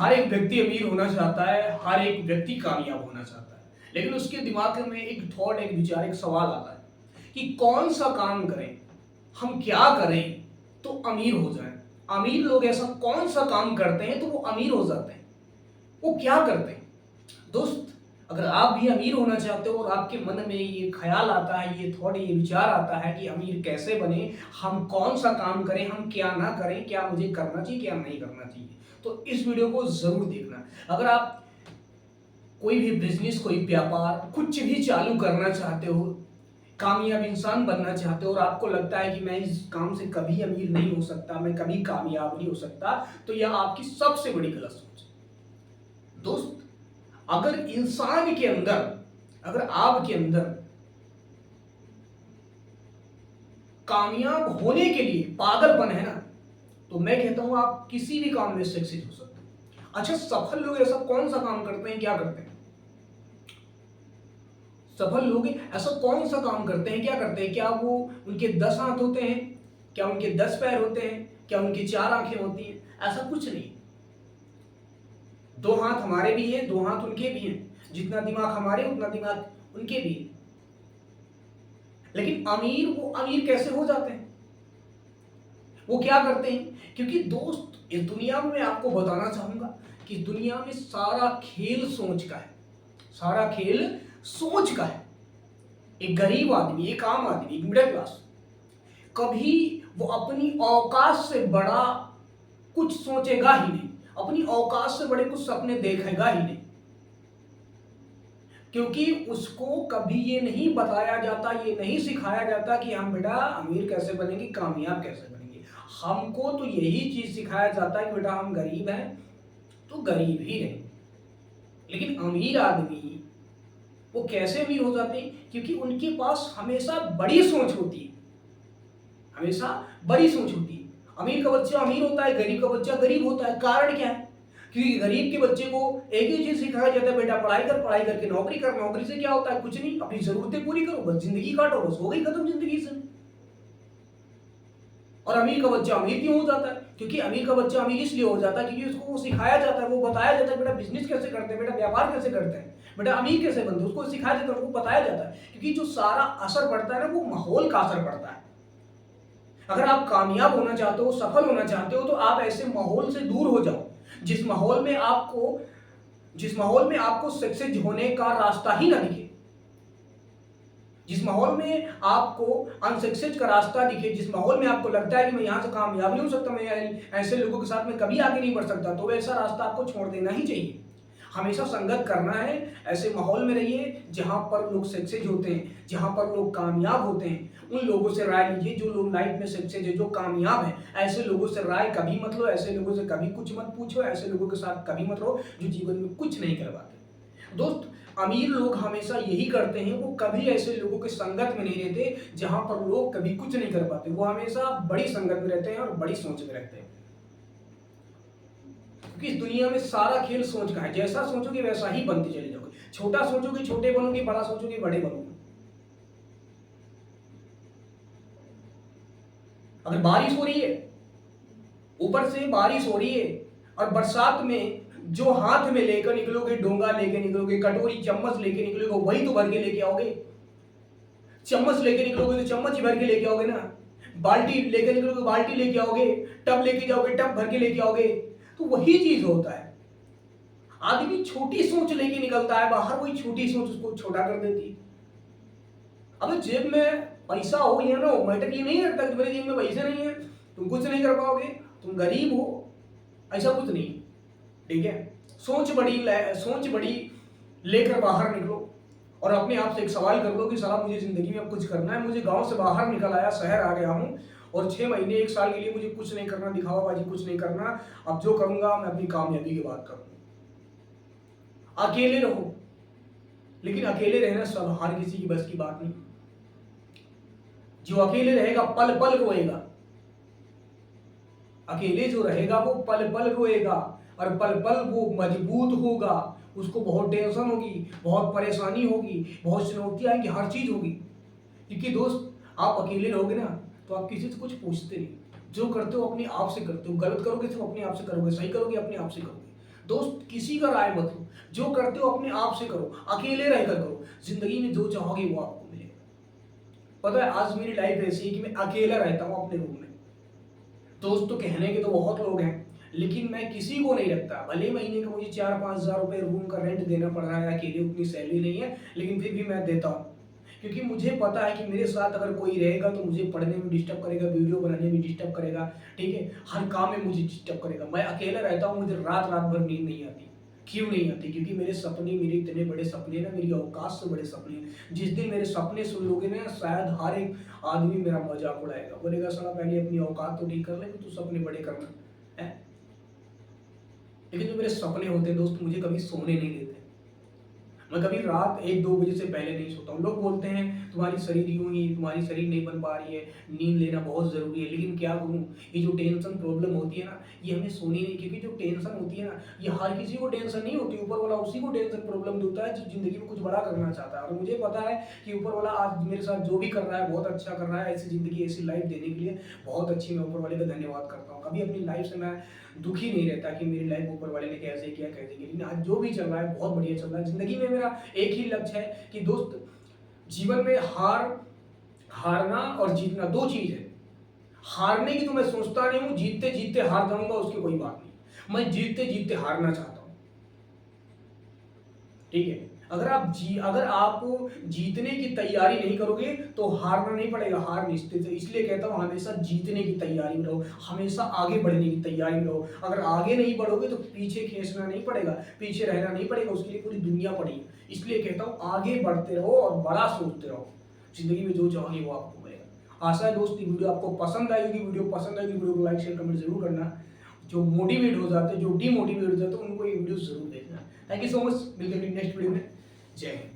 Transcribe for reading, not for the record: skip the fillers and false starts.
हर एक व्यक्ति अमीर होना चाहता है, हर एक व्यक्ति कामयाब होना चाहता है, लेकिन उसके दिमाग में एक थॉट, एक विचार, एक सवाल आता है कि कौन सा काम करें, हम क्या करें तो अमीर हो जाएं। अमीर लोग ऐसा कौन सा काम करते हैं तो वो अमीर हो जाते हैं, वो क्या करते हैं? दोस्त, अगर आप भी अमीर होना चाहते हो और आपके मन में ये ख्याल आता है, ये थॉट, ये विचार आता है कि अमीर कैसे बने, हम कौन सा काम करें, हम क्या ना करें, क्या मुझे करना चाहिए, क्या नहीं करना चाहिए, तो इस वीडियो को जरूर देखना। अगर आप कोई भी बिजनेस, कोई व्यापार, कुछ भी चालू करना चाहते हो, कामयाब इंसान बनना चाहते हो और आपको लगता है कि मैं इस काम से कभी अमीर नहीं हो सकता, मैं कभी कामयाब नहीं हो सकता, तो यह आपकी सबसे बड़ी गलत सोच है। दोस्त, अगर इंसान के अंदर, अगर आपके अंदर कामयाब होने के लिए पागलपन है ना, तो मैं कहता हूं आप किसी भी काम में सक्सेस हो सकते हैं। अच्छा, सफल लोग ऐसा कौन सा काम करते हैं, क्या करते हैं? सफल लोग ऐसा कौन सा काम करते हैं, क्या करते हैं? क्या वो उनके 10 हाथ होते हैं? क्या उनके 10 पैर होते हैं? क्या उनकी 4 आंखें होती हैं? ऐसा कुछ नहीं। 2 हाथ हमारे भी हैं, 2 हाथ उनके भी हैं। जितना दिमाग हमारे, उतना दिमाग उनके भी है। लेकिन अमीर, वो अमीर कैसे हो जाते हैं? वो क्या करते हैं? क्योंकि दोस्त, इस दुनिया में मैं आपको बताना चाहूंगा कि दुनिया में सारा खेल सोच का है। सारा खेल सोच का है। एक गरीब आदमी, एक आम आदमी, एक मिडिल क्लास, कभी वो अपनी औकात से बड़ा कुछ सोचेगा ही नहीं, अपनी औकात से बड़े कुछ सपने देखेगा ही नहीं, क्योंकि उसको कभी ये नहीं बताया जाता, ये नहीं सिखाया जाता कि हम बेटा अमीर कैसे बनेंगे, कामयाब कैसे बनेंगे। हमको तो यही चीज सिखाया जाता है कि बेटा हम गरीब हैं तो गरीब ही रहेंगे। लेकिन अमीर आदमी वो कैसे अमीर हो जाते हैं? क्योंकि उनके पास हमेशा बड़ी सोच होती है, हमेशा बड़ी सोच होती है। अमीर का बच्चा अमीर होता है, गरीब का बच्चा गरीब होता है। कारण क्या है? क्योंकि गरीब के बच्चे को एक ही चीज सिखाया जाता है, बेटा पढ़ाई कर, पढ़ाई करके नौकरी कर, नौकरी से क्या होता है? कुछ नहीं, अपनी जरूरतें पूरी करो, बस जिंदगी काटो, बस हो गई खत्म जिंदगी से। और अमीर का बच्चा अमीर क्यों हो जाता है? क्योंकि अमीर का बच्चा अमीर इसलिए हो जाता है क्योंकि उसको वो सिखाया जाता है, वो बताया जाता है बेटा बिजनेस कैसे करते हैं, बेटा व्यापार कैसे करते हैं, बेटा अमीर कैसे बनते हैं, उसको सिखाया जाता है, उसको बताया जाता है। क्योंकि जो सारा असर पड़ता है ना, वो माहौल का असर पड़ता है। अगर आप कामयाब होना चाहते हो, सफल होना चाहते हो, तो आप ऐसे माहौल से दूर हो जाओ जिस माहौल में आपको सक्सेस होने का रास्ता ही ना दिखे, जिस माहौल में आपको अनसक्सेस का रास्ता दिखे, जिस माहौल में आपको लगता है कि मैं यहां से कामयाब नहीं हो सकता, मैं ऐसे लोगों के साथ में कभी आगे नहीं बढ़ सकता, तो वैसा रास्ता आपको छोड़ देना ही चाहिए। हमेशा संगत करना है, ऐसे माहौल में रहिए जहां पर लोग सक्सेस होते हैं, जहां पर लोग कामयाब होते हैं। उन लोगों से राय लीजिए जो लोग लाइफ में सक्सेस है, जो कामयाब है। ऐसे लोगों से राय कभी मत लो, ऐसे लोगों से कभी कुछ मत पूछो, ऐसे लोगों के साथ कभी मत रहो जो जीवन में कुछ नहीं कर पाते। दोस्त, अमीर लोग हमेशा यही करते हैं, वो कभी ऐसे लोगों के संगत में नहीं रहते जहां पर लोग कभी कुछ नहीं कर पाते। वो हमेशा बड़ी संगत में रहते हैं और बड़ी सोच में रहते हैं। क्योंकि इस दुनिया में सारा खेल सोच का है। जैसा सोचोगे वैसा ही बनते चले जाओगे। छोटा सोचोगे छोटे बनोगे, बड़ा सोचोगे बड़े बनोगे। अगर बारिश हो रही है, ऊपर से बारिश हो रही है, और बरसात में जो हाथ में लेकर निकलोगे, डोंगा लेके निकलोगे, कटोरी चम्मच लेके निकलोगे, वही तो भर के लेके आओगे। चम्मच लेके निकलोगे तो चम्मच ही भर के लेके आओगे ना। बाल्टी लेके निकलोगे, बाल्टी लेके आओगे। टब लेके जाओगे, टब भर के लेके आओगे। तो वही चीज होता है। आदमी छोटी सोच लेके निकलता है बाहर, वही छोटी सोच उसको छोटा कर देती है। अब जेब में पैसा हो या ना हो, मैटर ये नहीं रखता कि मेरे जेब में पैसे नहीं है तुम कुछ नहीं कर पाओगे, तुम गरीब हो, ऐसा कुछ नहीं। ठीक है, सोच बड़ी लेकर बाहर निकलो और अपने आप से एक सवाल कर लो कि साला मुझे जिंदगी में अब कुछ करना है। मुझे गांव से बाहर निकल आया, शहर आ गया हूँ, और 6 महीने 1 साल के लिए मुझे कुछ नहीं करना, दिखावाबाजी कुछ नहीं करना। अब जो करूंगा मैं अपनी कामयाबी की बात करूंगा। अकेले रहो, लेकिन अकेले रहना सब हर किसी की बस की बात नहीं। जो अकेले रहेगा पल पल रोएगा, अकेले जो रहेगा वो पल पल रोएगा, और पल पल वो मजबूत होगा। उसको बहुत टेंशन होगी, बहुत परेशानी होगी, बहुत चुनौतियां आएंगी, हर चीज होगी। क्योंकि दोस्त, आप अकेले रहोगे ना तो आप किसी से कुछ पूछते नहीं। जो करते हो अपने आप से करते हो। गलत करोगे तो अपने आप से करोगे, सही करोगे अपने आप से करोगे। दोस्त किसी का राय मत लो, जो करते हो अपने आप से करो, अकेले रहकर करो, जिंदगी में जो चाहोगे वो आपको मिलेगा। पता है आज मेरी लाइफ ऐसी है कि मैं अकेला रहता हूँ अपने रूम में। दोस्त तो कहने के तो बहुत लोग हैं, लेकिन मैं किसी को नहीं रखता। भले महीने का मुझे 4-5 हज़ार रुपए रूम का रेंट देना पड़ रहा है, अकेले उतनी सैलरी नहीं है, लेकिन फिर भी मैं देता हूँ। क्योंकि मुझे पता है कि मेरे साथ अगर कोई रहेगा तो मुझे पढ़ने में डिस्टर्ब करेगा, वीडियो बनाने में डिस्टर्ब करेगा, ठीक है, हर काम में मुझे डिस्टर्ब करेगा। मैं अकेला रहता हूँ, मुझे रात रात भर नींद नहीं आती। क्यों नहीं आती? क्योंकि मेरे सपने, मेरे इतने बड़े सपने ना, मेरी औकात से बड़े सपने हैं। जिस दिन मेरे सपने सुन लोगे ना, शायद हर एक आदमी मेरा मजाक उड़ाएगा, बोलेगा साला पहले अपनी औकात तो ठीक कर ले, तू सपने बड़े करना है। लेकिन जो मेरे सपने होते हैं दोस्त, मुझे कभी सोने नहीं देते। मैं कभी रात 1-2 बजे से पहले नहीं सोता हूँ। लोग बोलते हैं तुम्हारी शरीर यूं ही, तुम्हारी शरीर नहीं बन पा रही है, नींद लेना बहुत ज़रूरी है। लेकिन क्या करूँ, ये जो टेंशन प्रॉब्लम होती है ना, ये हमें सोनी नहीं, क्योंकि जो टेंशन होती है ना, ये हर किसी को टेंशन नहीं होती। ऊपर वाला उसी को टेंशन प्रॉब्लम देता है जो ज़िंदगी में कुछ बड़ा करना चाहता है। और मुझे पता है कि ऊपर वाला आज मेरे साथ जो भी कर रहा है बहुत अच्छा कर रहा है। ऐसी ज़िंदगी, ऐसी लाइफ देने के लिए बहुत अच्छी, मैं ऊपर वाले का धन्यवाद करता हूँ। कभी अपनी लाइफ से मैं दुखी नहीं रहता कि मेरी लाइफ ऊपर वाले ने कैसे किया, कैसे किया। लेकिन आज जो भी चल रहा है बहुत बढ़िया चल रहा है। ज़िंदगी में मेरा एक ही लक्ष्य है कि दोस्त, जीवन में हारना और जीतना 2 चीज़ है। हारने की तो मैं सोचता नहीं हूँ, जीतते जीतते हार जाऊँगा उसकी कोई बात नहीं। मैं जीतते जीतते हारना चाहता हूँ, ठीक है? अगर आप जीतने की तैयारी नहीं करोगे तो हारना नहीं पड़ेगा, हार निश्चित है। इसलिए कहता हूँ हमेशा जीतने की तैयारी में रहो, हमेशा आगे बढ़ने की तैयारी में रहो। अगर आगे नहीं बढ़ोगे तो पीछे खींचना नहीं पड़ेगा, पीछे रहना नहीं पड़ेगा, उसके लिए पूरी दुनिया पड़ी है। इसलिए कहता हूँ आगे बढ़ते रहो और बड़ा सोचते रहो। जिंदगी में जो चाहोगे वो आपको मिलेगा। आशा है दोस्त ये वीडियो आपको पसंद आएगी। वीडियो पसंद आएगी, वीडियो को लाइक शेयर कमेंट जरूर करना। जो मोटिवेट हो जाते हैं, जो डिमोटिवेट हो जाते हैं, उनको ये वीडियो जरूर देखना। Thank you so much. मिलते हैं नेक्स्ट वीडियो में। जय हिंद।